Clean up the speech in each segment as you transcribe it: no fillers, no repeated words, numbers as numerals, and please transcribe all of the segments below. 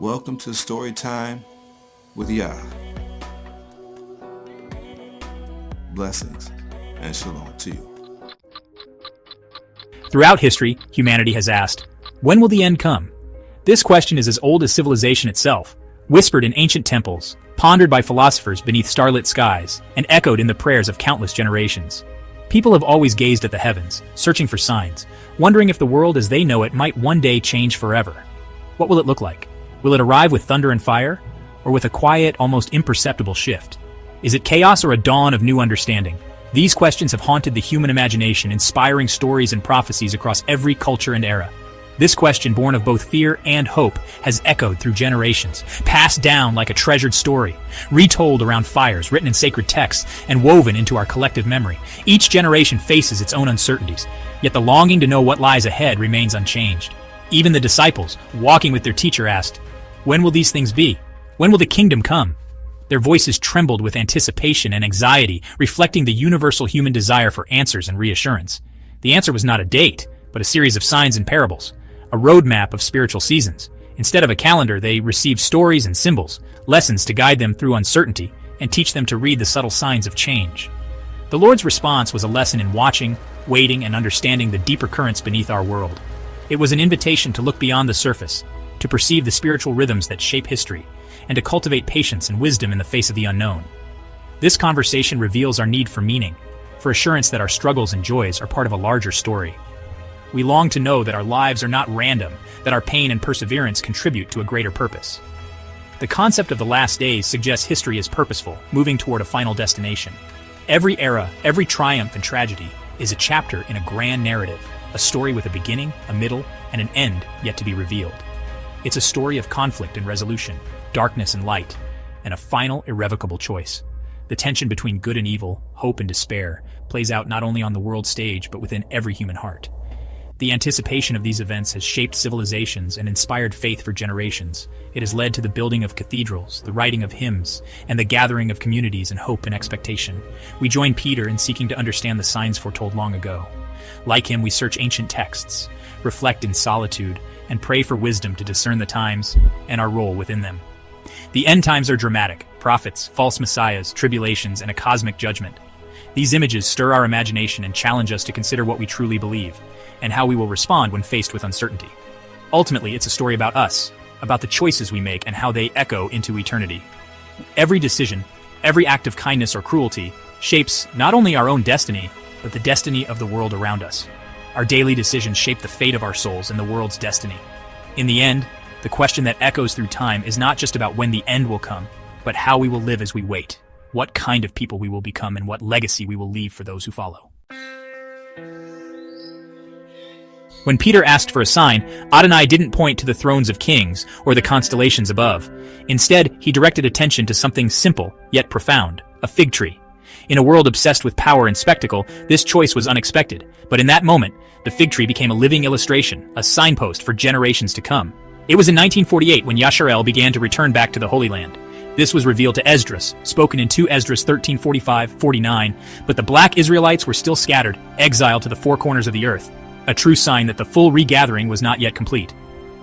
Welcome to Story Time with Yah. Blessings and shalom to you. Throughout history, humanity has asked, when will the end come? This question is as old as civilization itself, whispered in ancient temples, pondered by philosophers beneath starlit skies, and echoed in the prayers of countless generations. People have always gazed at the heavens, searching for signs, wondering if the world as they know it might one day change forever. What will it look like? Will it arrive with thunder and fire, or with a quiet, almost imperceptible shift? Is it chaos or a dawn of new understanding? These questions have haunted the human imagination, inspiring stories and prophecies across every culture and era. This question, born of both fear and hope, has echoed through generations, passed down like a treasured story, retold around fires, written in sacred texts, and woven into our collective memory. Each generation faces its own uncertainties, yet the longing to know what lies ahead remains unchanged. Even the disciples, walking with their teacher, asked, "When will these things be? When will the kingdom come?" Their voices trembled with anticipation and anxiety, reflecting the universal human desire for answers and reassurance. The answer was not a date, but a series of signs and parables, a roadmap of spiritual seasons. Instead of a calendar, they received stories and symbols, lessons to guide them through uncertainty and teach them to read the subtle signs of change. The Lord's response was a lesson in watching, waiting, and understanding the deeper currents beneath our world. It was an invitation to look beyond the surface, to perceive the spiritual rhythms that shape history, and to cultivate patience and wisdom in the face of the unknown. This conversation reveals our need for meaning, for assurance that our struggles and joys are part of a larger story. We long to know that our lives are not random, that our pain and perseverance contribute to a greater purpose. The concept of the last days suggests history is purposeful, moving toward a final destination. Every era, every triumph and tragedy is a chapter in a grand narrative, a story with a beginning, a middle, and an end yet to be revealed. It's a story of conflict and resolution, darkness and light, and a final, irrevocable choice. The tension between good and evil, hope and despair, plays out not only on the world stage but within every human heart. The anticipation of these events has shaped civilizations and inspired faith for generations. It has led to the building of cathedrals, the writing of hymns, and the gathering of communities in hope and expectation. We join Peter in seeking to understand the signs foretold long ago. Like him, we search ancient texts, reflect in solitude, and pray for wisdom to discern the times and our role within them. The end times are dramatic: prophets, false messiahs, tribulations, and a cosmic judgment. These images stir our imagination and challenge us to consider what we truly believe, and how we will respond when faced with uncertainty. Ultimately, it's a story about us, about the choices we make and how they echo into eternity. Every decision, every act of kindness or cruelty, shapes not only our own destiny, but the destiny of the world around us. Our daily decisions shape the fate of our souls and the world's destiny. In the end, the question that echoes through time is not just about when the end will come, but how we will live as we wait, what kind of people we will become, and what legacy we will leave for those who follow. When Peter asked for a sign, Adonai didn't point to the thrones of kings or the constellations above. Instead, he directed attention to something simple yet profound: a fig tree. In a world obsessed with power and spectacle, this choice was unexpected, but in that moment, the fig tree became a living illustration, a signpost for generations to come. It was in 1948 when Yashra'el began to return back to the Holy Land. This was revealed to Esdras, spoken in 2 Esdras 13:45-49, but the black Israelites were still scattered, exiled to the four corners of the earth, a true sign that the full regathering was not yet complete.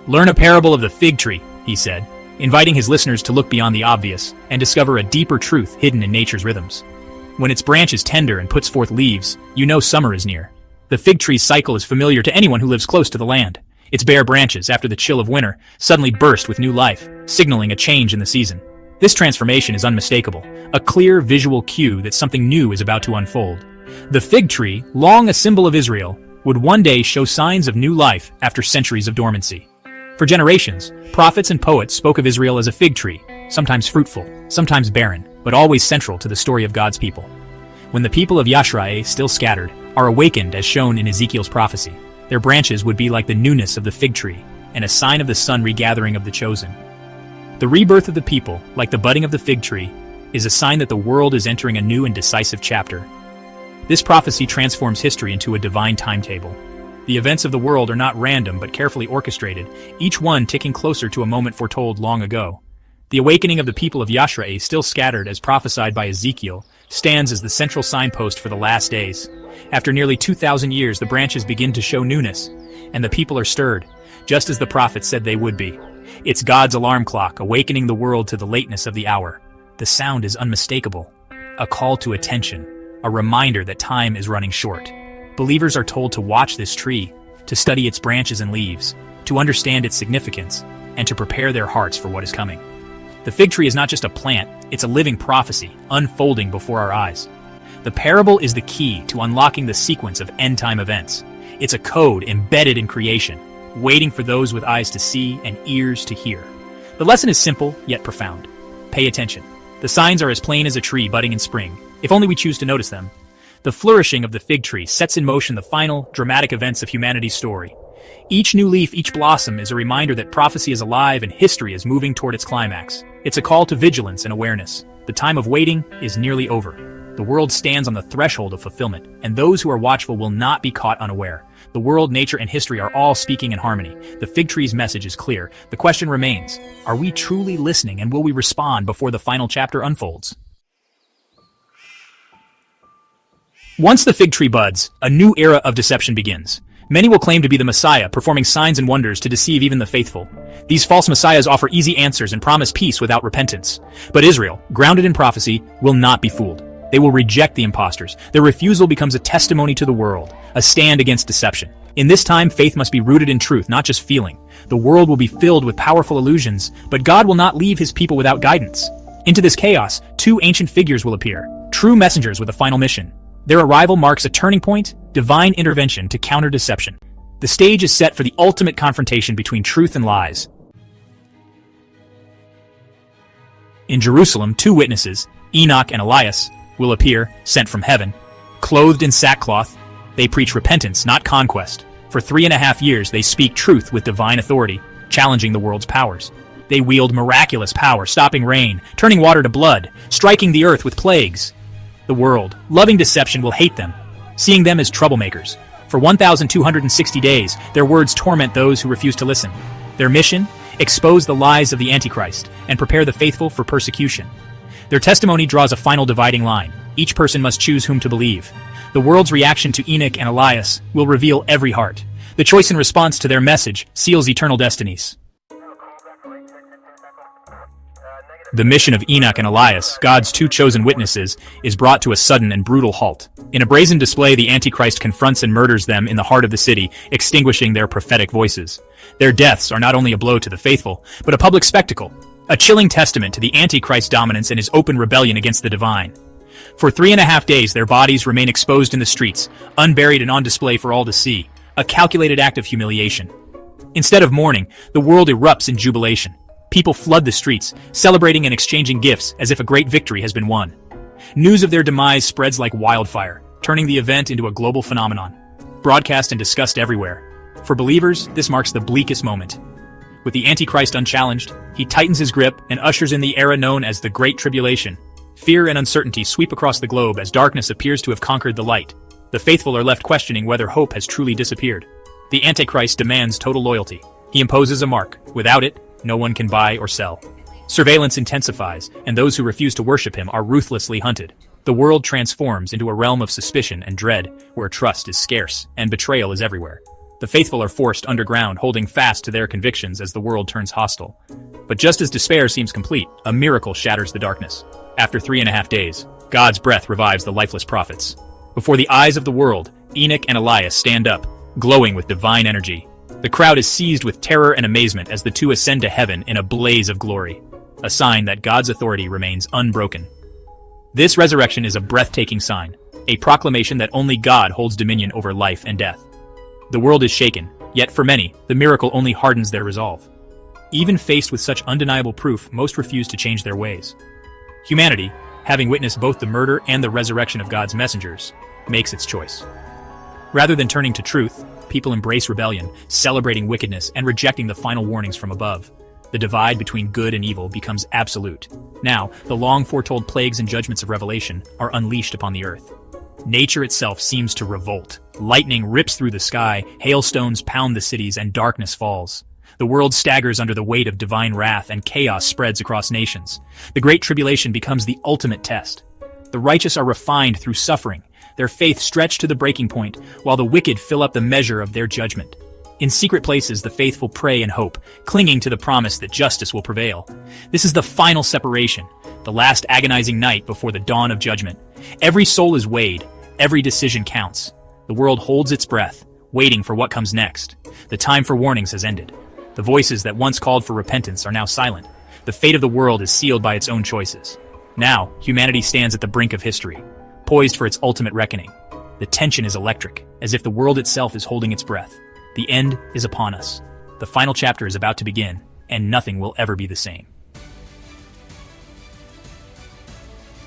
"Learn a parable of the fig tree," he said, inviting his listeners to look beyond the obvious and discover a deeper truth hidden in nature's rhythms. When its branch is tender and puts forth leaves, you know summer is near. The fig tree's cycle is familiar to anyone who lives close to the land. Its bare branches, after the chill of winter, suddenly burst with new life, signaling a change in the season. This transformation is unmistakable, a clear visual cue that something new is about to unfold. The fig tree, long a symbol of Israel, would one day show signs of new life after centuries of dormancy. For generations, prophets and poets spoke of Israel as a fig tree, sometimes fruitful, sometimes barren, but always central to the story of God's people. When the people of Yashra'el, still scattered, are awakened as shown in Ezekiel's prophecy, their branches would be like the newness of the fig tree, and a sign of the sun regathering of the chosen. The rebirth of the people, like the budding of the fig tree, is a sign that the world is entering a new and decisive chapter. This prophecy transforms history into a divine timetable. The events of the world are not random but carefully orchestrated, each one ticking closer to a moment foretold long ago. The awakening of the people of Yashra'el, still scattered as prophesied by Ezekiel, stands as the central signpost for the last days. After nearly 2,000 years, the branches begin to show newness, and the people are stirred, just as the prophets said they would be. It's God's alarm clock, awakening the world to the lateness of the hour. The sound is unmistakable. A call to attention, a reminder that time is running short. Believers are told to watch this tree, to study its branches and leaves, to understand its significance, and to prepare their hearts for what is coming. The fig tree is not just a plant, it's a living prophecy, unfolding before our eyes. The parable is the key to unlocking the sequence of end-time events. It's a code embedded in creation, waiting for those with eyes to see and ears to hear. The lesson is simple, yet profound. Pay attention. The signs are as plain as a tree budding in spring, if only we choose to notice them. The flourishing of the fig tree sets in motion the final, dramatic events of humanity's story. Each new leaf, each blossom is a reminder that prophecy is alive and history is moving toward its climax. It's a call to vigilance and awareness. The time of waiting is nearly over. The world stands on the threshold of fulfillment, and those who are watchful will not be caught unaware. The world, nature, and history are all speaking in harmony. The fig tree's message is clear. The question remains, are we truly listening, and will we respond before the final chapter unfolds? Once the fig tree buds, a new era of deception begins. Many will claim to be the Messiah, performing signs and wonders to deceive even the faithful. These false messiahs offer easy answers and promise peace without repentance. But Israel, grounded in prophecy, will not be fooled. They will reject the impostors. Their refusal becomes a testimony to the world, a stand against deception. In this time, faith must be rooted in truth, not just feeling. The world will be filled with powerful illusions, but God will not leave his people without guidance. Into this chaos, two ancient figures will appear, true messengers with a final mission. Their arrival marks a turning point, divine intervention to counter deception. The stage is set for the ultimate confrontation between truth and lies. In Jerusalem, two witnesses, Enoch and Elias, will appear, sent from heaven. Clothed in sackcloth, they preach repentance, not conquest. For 3.5 years, they speak truth with divine authority, challenging the world's powers. They wield miraculous power, stopping rain, turning water to blood, striking the earth with plagues. The world, loving deception, will hate them, seeing them as troublemakers. For 1,260 days, their words torment those who refuse to listen. Their mission? Expose the lies of the Antichrist and prepare the faithful for persecution. Their testimony draws a final dividing line. Each person must choose whom to believe. The world's reaction to Enoch and Elias will reveal every heart. The choice in response to their message seals eternal destinies. The mission of Enoch and Elias, God's two chosen witnesses, is brought to a sudden and brutal halt. In a brazen display, the Antichrist confronts and murders them in the heart of the city, extinguishing their prophetic voices. Their deaths are not only a blow to the faithful, but a public spectacle, a chilling testament to the Antichrist's dominance and his open rebellion against the divine. For 3.5 days, their bodies remain exposed in the streets, unburied and on display for all to see, a calculated act of humiliation. Instead of mourning, the world erupts in jubilation. People flood the streets, celebrating and exchanging gifts as if a great victory has been won. News of their demise spreads like wildfire, turning the event into a global phenomenon, broadcast and discussed everywhere. For believers, this marks the bleakest moment. With the Antichrist unchallenged, he tightens his grip and ushers in the era known as the Great Tribulation. Fear and uncertainty sweep across the globe as darkness appears to have conquered the light. The faithful are left questioning whether hope has truly disappeared. The Antichrist demands total loyalty. He imposes a mark. Without it, no one can buy or sell. Surveillance intensifies, and those who refuse to worship him are ruthlessly hunted. The world transforms into a realm of suspicion and dread, where trust is scarce and betrayal is everywhere. The faithful are forced underground, holding fast to their convictions as the world turns hostile. But just as despair seems complete, a miracle shatters the darkness. After 3.5 days, God's breath revives the lifeless prophets. Before the eyes of the world, Enoch and Elias stand up, glowing with divine energy. The crowd is seized with terror and amazement as the two ascend to heaven in a blaze of glory, a sign that God's authority remains unbroken. This resurrection is a breathtaking sign, a proclamation that only God holds dominion over life and death. The world is shaken, yet for many, the miracle only hardens their resolve. Even faced with such undeniable proof, most refuse to change their ways. Humanity, having witnessed both the murder and the resurrection of God's messengers, makes its choice. Rather than turning to truth, people embrace rebellion, celebrating wickedness and rejecting the final warnings from above. The divide between good and evil becomes absolute. Now, the long-foretold plagues and judgments of Revelation are unleashed upon the earth. Nature itself seems to revolt. Lightning rips through the sky, hailstones pound the cities, and darkness falls. The world staggers under the weight of divine wrath, and chaos spreads across nations. The Great Tribulation becomes the ultimate test. The righteous are refined through suffering, their faith stretched to the breaking point, while the wicked fill up the measure of their judgment. In secret places, the faithful pray and hope, clinging to the promise that justice will prevail. This is the final separation, the last agonizing night before the dawn of judgment. Every soul is weighed, every decision counts. The world holds its breath, waiting for what comes next. The time for warnings has ended. The voices that once called for repentance are now silent. The fate of the world is sealed by its own choices. Now, humanity stands at the brink of history, poised for its ultimate reckoning. The tension is electric, as if the world itself is holding its breath. The end is upon us. The final chapter is about to begin, and nothing will ever be the same.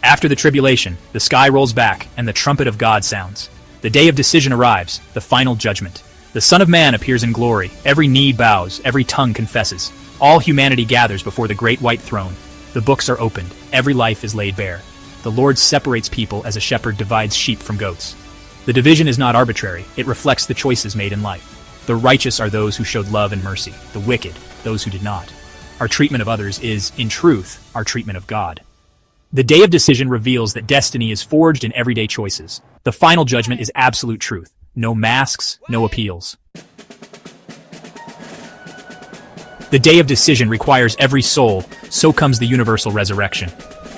After the tribulation, the sky rolls back, and the trumpet of God sounds. The day of decision arrives, the final judgment. The Son of Man appears in glory. Every knee bows, every tongue confesses. All humanity gathers before the great white throne. The books are opened, every life is laid bare. The Lord separates people as a shepherd divides sheep from goats. The division is not arbitrary, it reflects the choices made in life. The righteous are those who showed love and mercy, the wicked, those who did not. Our treatment of others is, in truth, our treatment of God. The day of decision reveals that destiny is forged in everyday choices. The final judgment is absolute truth. No masks, no appeals. The day of decision requires every soul, so comes the universal resurrection.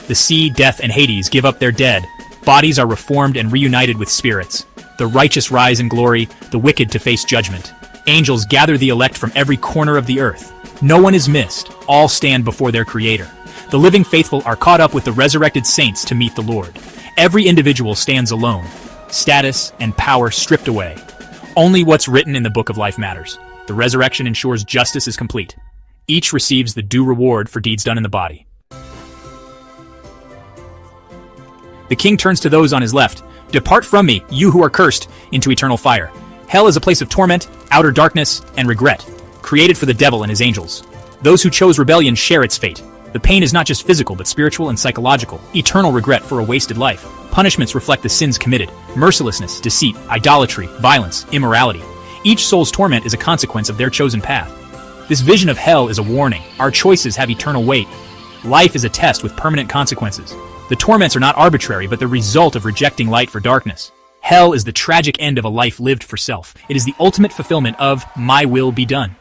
The sea, death, and Hades give up their dead. Bodies are reformed and reunited with spirits. The righteous rise in glory, the wicked to face judgment. Angels gather the elect from every corner of the earth. No one is missed, all stand before their Creator. The living faithful are caught up with the resurrected saints to meet the Lord. Every individual stands alone, status and power stripped away. Only what's written in the book of life matters. The resurrection ensures justice is complete. Each receives the due reward for deeds done in the body. The king turns to those on his left. Depart from me, you who are cursed, into eternal fire. Hell is a place of torment, outer darkness, and regret, created for the devil and his angels. Those who chose rebellion share its fate. The pain is not just physical, but spiritual and psychological. Eternal regret for a wasted life. Punishments reflect the sins committed. Mercilessness, deceit, idolatry, violence, immorality. Each soul's torment is a consequence of their chosen path. This vision of hell is a warning. Our choices have eternal weight. Life is a test with permanent consequences. The torments are not arbitrary, but the result of rejecting light for darkness. Hell is the tragic end of a life lived for self. It is the ultimate fulfillment of my will be done.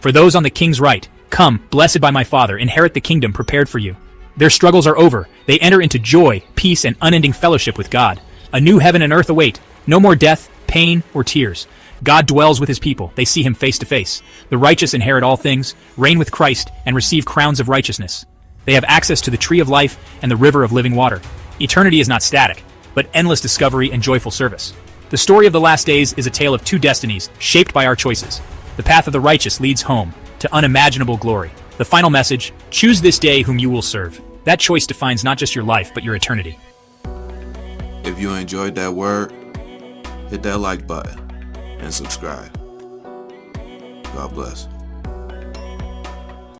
For those on the king's right, come, blessed by my Father, inherit the kingdom prepared for you. Their struggles are over. They enter into joy, peace, and unending fellowship with God. A new heaven and earth await. No more death, pain, or tears. God dwells with his people. They see him face to face. The righteous inherit all things, reign with Christ, and receive crowns of righteousness. They have access to the tree of life and the river of living water. Eternity is not static, but endless discovery and joyful service. The story of the last days is a tale of two destinies, shaped by our choices. The path of the righteous leads home, to unimaginable glory. The final message, choose this day whom you will serve. That choice defines not just your life, but your eternity. If you enjoyed that word, hit that like button and subscribe. God bless.